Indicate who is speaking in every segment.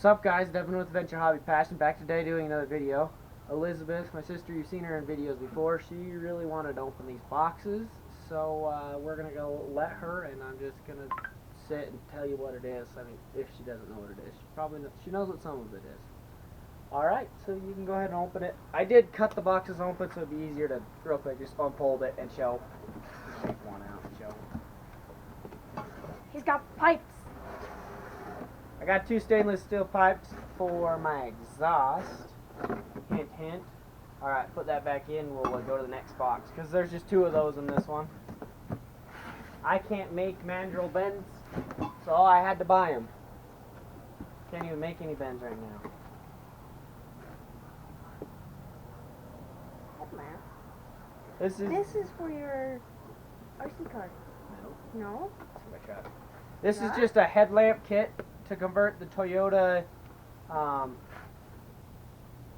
Speaker 1: Sup guys, Devin with Adventure Hobby Passion, back today doing another video. Elizabeth, my sister, you've seen her in videos before, she really wanted to open these boxes, so we're going to go let her, and I'm just going to sit and tell you what it is. I mean, if she doesn't know what it is. She knows what some of it is. Alright, so you can go ahead and open it. I did cut the boxes open so it'd be easier to, real quick, just unfold it and show. Just take one out and show.
Speaker 2: He's got pipes.
Speaker 1: I got 2 stainless steel pipes for my exhaust. Hint, hint. Alright, put that back in. We'll go to the next box. Because there's just 2 of those in this one. I can't make mandrel bends, so I had to buy them. Can't even make any bends right now. This
Speaker 2: is for your RC car. No?
Speaker 1: This is just a headlamp kit to convert the Toyota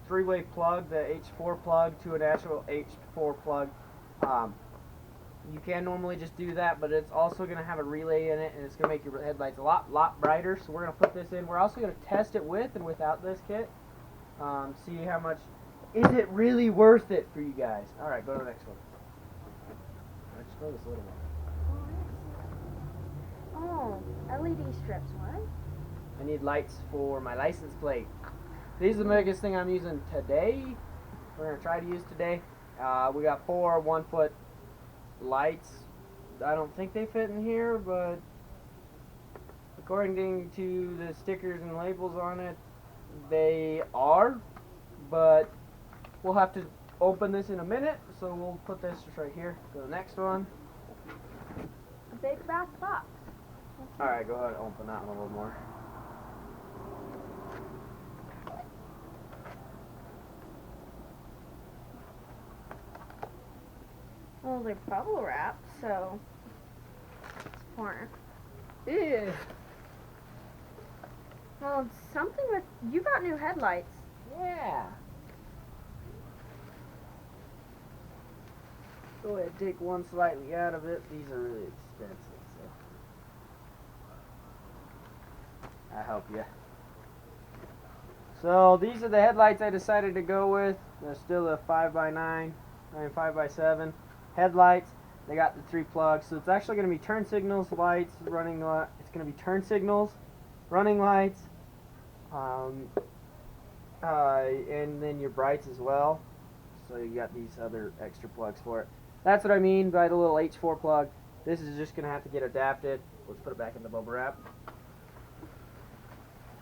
Speaker 1: 3-way plug, the H4 plug, to an actual H4 plug. You can normally just do that, but it's also going to have a relay in it, and it's going to make your headlights a lot brighter. So we're going to put this in. We're also going to test it with and without this kit. See how much, is it really worth it for you guys? Alright, go to the next one. I just know this little one.
Speaker 2: Oh, LED strips, what?
Speaker 1: I need lights for my license plate. These are the biggest thing I'm using today. We're going to try to use today. We got 4 1-foot lights. I don't think they fit in here, but according to the stickers and labels on it, they are. But we'll have to open this in a minute, so we'll put this just right here. Go to the next one.
Speaker 2: A big back box.
Speaker 1: Alright, go ahead and open that one a little more.
Speaker 2: Well, they're bubble wrap, so it's important.
Speaker 1: Yeah.
Speaker 2: Well, it's something with, you got new headlights.
Speaker 1: Yeah. Go ahead, take one slightly out of it. These are really expensive, so I help you. So these are the headlights I decided to go with. They're still a 5x7 headlights. They got the 3 plugs, so it's actually going to be turn signals, lights, running. It's going to be turn signals, running lights, and then your brights as well. So you got these other extra plugs for it. That's what I mean by the little H4 plug. This is just going to have to get adapted. Let's put it back in the bubble wrap.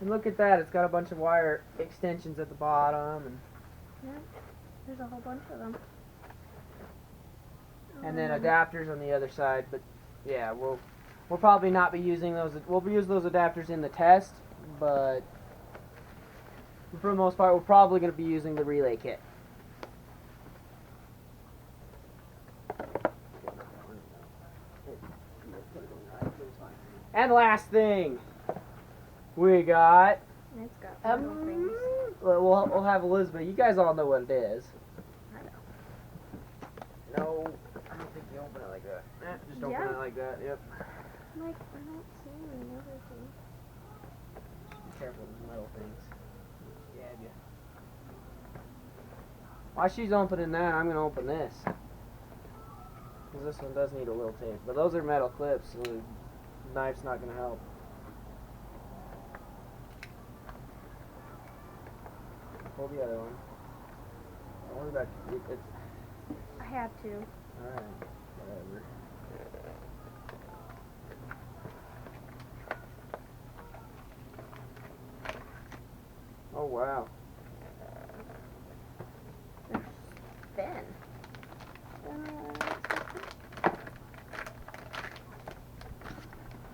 Speaker 1: And look at that, it's got a bunch of wire extensions at the bottom. And
Speaker 2: Yeah, there's a whole bunch of them.
Speaker 1: And then adapters on the other side. But yeah, we'll probably not be using those. We'll use those adapters in the test, but for the most part, we're probably going to be using the relay kit. And last thing, we got.
Speaker 2: It's got little things.
Speaker 1: We'll have Elizabeth. You guys all know what it is.
Speaker 2: I know.
Speaker 1: No, I don't think you open it like that. Just open it like that. Yep.
Speaker 2: Like, I don't see any other things.
Speaker 1: Be careful with these metal things. Stab you. While she's opening that, I'm gonna open this. Because this one does need a little tape. But those are metal clips, so the knife's not gonna help. Hold the other one. Don't worry about it. It's
Speaker 2: I had to.
Speaker 1: alright. Whatever. Oh wow.
Speaker 2: They're thin.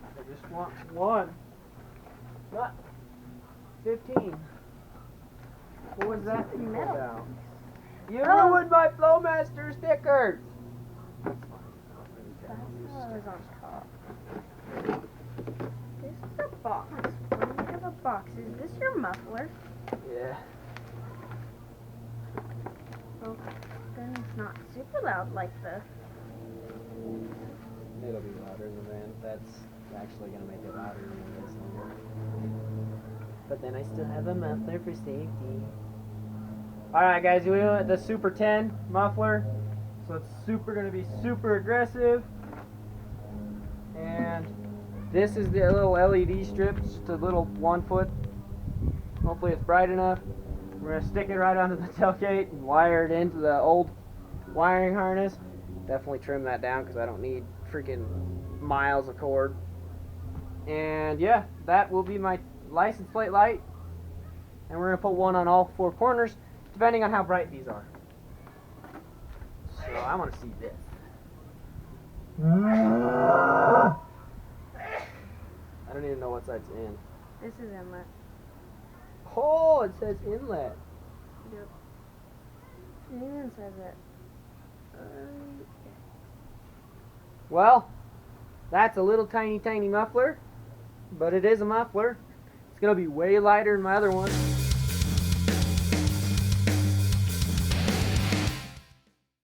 Speaker 1: I just want one. Not 15. What was that you pulled
Speaker 2: Metal.
Speaker 1: out? You ruined my Flowmaster stickers!
Speaker 2: That's what was on top. This is a box. When you have a box, is this your muffler?
Speaker 1: Yeah.
Speaker 2: Oh, then it's not super loud like the.
Speaker 1: It'll be louder than that. That's actually going to make it louder than this one. but then I still have a muffler for safety. Alright guys, we went with the Super 10 muffler. So it's gonna be super aggressive. And this is the little LED strip, just a little 1 foot. Hopefully it's bright enough. We're gonna stick it right onto the tailgate and wire it into the old wiring harness. Definitely trim that down because I don't need freaking miles of cord. And yeah, that will be my license plate light. And we're gonna put one on all 4 corners, depending on how bright these are. So I want to see this. I don't even know what side's in.
Speaker 2: This is inlet.
Speaker 1: Oh, it says inlet.
Speaker 2: Yep. It even says it.
Speaker 1: Well, that's a little tiny muffler, but it is a muffler. It's gonna be way lighter than my other one.